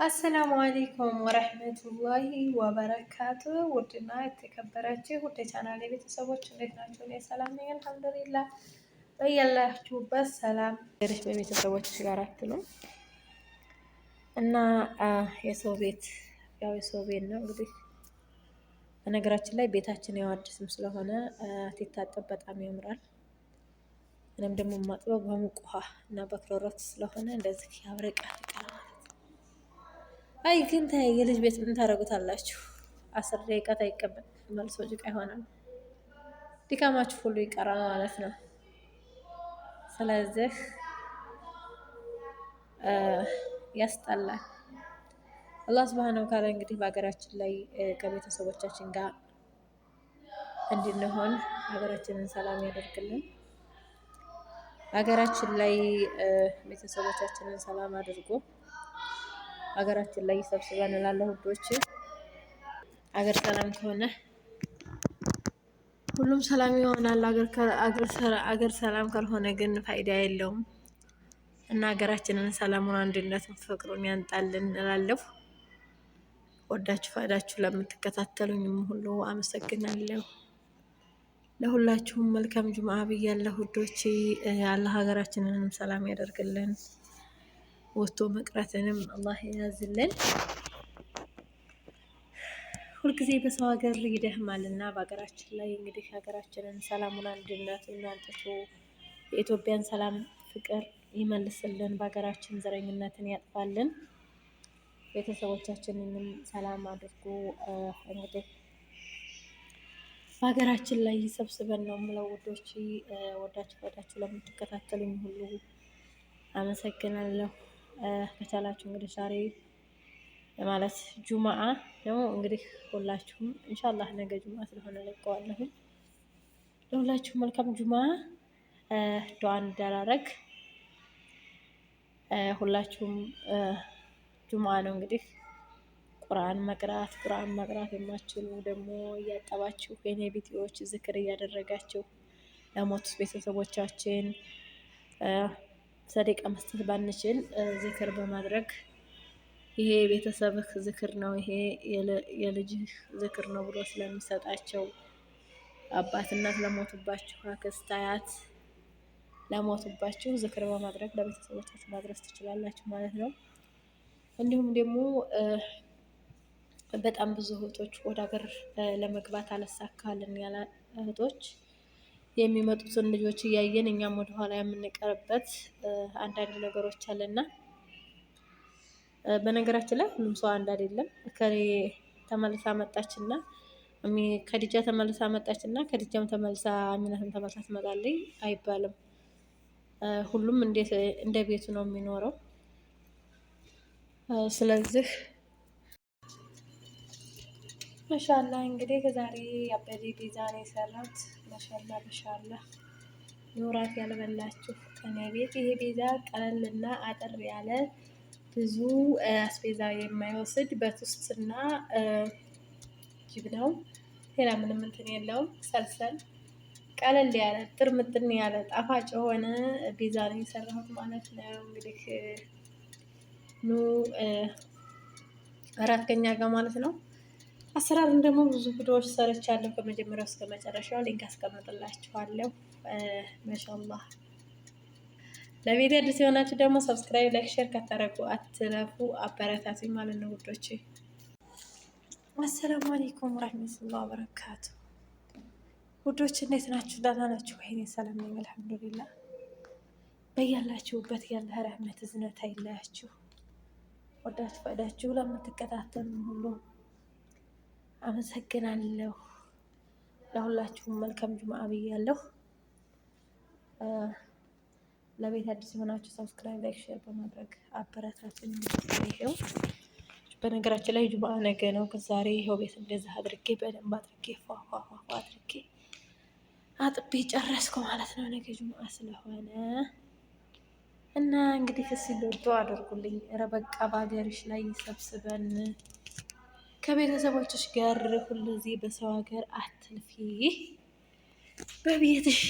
አሰላሙ አለይኩም ወረህመቱላሂ ወበረካቱ። ውድና የተከበራችሁ ውድ ቻናሌ ቤተሰቦች እንዴት ናቸው? እኔ ሰላም ነኝ አልሐምዱሊላህ። በያላችሁበት ሰላም ገርሽ በቤተሰቦች ጋር አትሉም እና የሰው ቤት የሰው ቤት ነው እንግዲህ። በነገራችን ላይ ቤታችን ያው አዲስም ስለሆነ ሲታጠብ በጣም ያምራል። እኔም ደግሞ የማጥበው በሙቅ ውሃ እና በክሎሮክስ ስለሆነ እንደዚህ ያብረቀርቃል። አይ ግን የልጅ ቤት ምን ታደርጉታላችሁ? 10 ደቂቃ ታይቀበል መልሶ ጭቃ ይሆናል። ድካማችሁ ሁሉ ይቀራል ማለት ነው። ስለዚህ ያስጠላል። አላህ ሱብሃነሁ ወተዓላ እንግዲህ በሀገራችን ላይ ከቤተሰቦቻችን ጋር እንድንሆን ሀገራችንን ሰላም ያደርግልን። ሀገራችን ላይ ቤተሰቦቻችንን ሰላም አድርጎ ሀገራችን ላይ ሰብስበን እላለሁ ውዶች። ሀገር ሰላም ከሆነ ሁሉም ሰላም ይሆናል። ሀገር ሰላም ካልሆነ ግን ፋይዳ የለውም እና ሀገራችንን ሰላሙን፣ አንድነቱን፣ ፍቅሩን ያንጣልን እላለሁ። ወዳችሁ ፈዳችሁ ለምትከታተሉኝም ሁሉ አመሰግናለሁ። ለሁላችሁም መልካም ጁምዓ ብያለሁ ውዶች። አላህ ሀገራችንንም ሰላም ያደርግልን። ወጥቶ መቅረትንም አላህ ያዝልን። ሁልጊዜ በሰው ሀገር ይደህማልና በሀገራችን ላይ እንግዲህ ሀገራችንን ሰላሙን፣ አንድነቱን አንጥቶ የኢትዮጵያን ሰላም ፍቅር ይመልስልን። በሀገራችን ዘረኝነትን ያጥፋልን። ቤተሰቦቻችንንም ሰላም አድርጎ እንግዲህ በሀገራችን ላይ ሰብስበን ነው የምለው ውዶች። ወዳችሁ ፈዳችሁ ለምትከታተሉኝ ሁሉ አመሰግናለሁ። ከቻላችሁ እንግዲህ ዛሬ ማለት ጁማአ ነው እንግዲህ ሁላችሁም ኢንሻአላህ ነገ ጁማአ ስለሆነ ለቀዋለሁ። ለሁላችሁም መልካም ጁማአ። ዱዓ እንዳላረግ ሁላችሁም ጁማአ ነው እንግዲህ ቁርአን መቅራት የማትችሉ ደግሞ እያጠባችሁ የኔ ቪዲዮዎች ዝክር እያደረጋችሁ ለሞቱት ቤተሰቦቻችን ሰደቃ መስጠት ባንችል ዝክር በማድረግ ይሄ የቤተሰብህ ዝክር ነው፣ ይሄ የልጅህ ዝክር ነው ብሎ ስለሚሰጣቸው አባት እናት ለሞቱባችሁ፣ አክስት አያት ለሞቱባችሁ ዝክር በማድረግ ለቤተሰቦቻችሁ ማድረስ ትችላላችሁ ማለት ነው። እንዲሁም ደግሞ በጣም ብዙ እህቶች ወደ ሀገር ለመግባት አልሳካልን ያለ እህቶች የሚመጡትን ልጆች እያየን እኛም ወደኋላ የምንቀርበት አንዳንድ ነገሮች አለና በነገራችን ላይ ሁሉም ሰው አንድ አይደለም። ከሌ ተመልሳ መጣችና ከዲጃ ተመልሳ መጣችና ከዲጃም ተመልሳ አሚናትም ተመልሳ ትመጣለች አይባልም። ሁሉም እንደ ቤቱ ነው የሚኖረው። ስለዚህ ማሻአላህ እንግዲህ ከዛሬ አበዴ ቤዛ ነው የሰራሁት። ማሻአላህ ኑራት ያልበላችሁ ከኔ ቤት ይሄ ቤዛ ቀለልና አጠር ያለ ብዙ አስቤዛ የማይወስድ በትውስትና ጅብ ነው። ሌላ ምንም እንትን የለውም። ሰልሰል ቀለል ያለ ጥርምጥን ያለ ጣፋጭ የሆነ ቤዛ ነው የሰራሁት ማለት ነው። እንግዲህ ኑ እራት ከኛ ጋር ማለት ነው። አሰራሩን ደግሞ ብዙ ቪዲዮዎች ሰርቻለሁ። ከመጀመሪያው እስከ መጨረሻው ሊንክ አስቀምጥላችኋለሁ። ማሻአላህ ለቤት አዲስ የሆናችሁ ደግሞ ሰብስክራይብ፣ ላይክ፣ ሼር ካታረጉ አትለፉ። አበረታቱኝ ማለት ነው ውዶቼ። አሰላሙ አለይኩም ወራህመቱላሂ ወበረካቱ። ውዶች እንዴት ናችሁ? ደህና ናችሁ? እኔ ሰላም ነኝ አልሐምዱሊላህ። በያላችሁበት ያለ ረህመት እዝነት አይለያችሁ። ወዳችሁ ፈዳችሁ ለምትከታተሉ ሁሉ አመሰግናለሁ። ለሁላችሁም መልካም ጁምዓ ብያለሁ። ለቤት አዲስ የሆናችሁ ሰብስክራይብ፣ ላይክ፣ ሼር በማድረግ አበረታቱኝ። ይሄው በነገራችን ላይ ጁምዓ ነገ ነው። ከዛሬ ይሄው ቤት እንደዛ አድርጌ በደንብ አድርጌ ፏፏፏ አድርጌ አጥቤ ጨረስኩ ማለት ነው። ነገ ጁምዓ ስለሆነ እና እንግዲህ ሲሎዶ አድርጉልኝ። ኧረ በቃ በሀገርሽ ላይ ሰብስበን ከቤተሰቦችሽ ጋር ሁልጊዜ በሰው ሀገር አትልፊ። በቤትሽ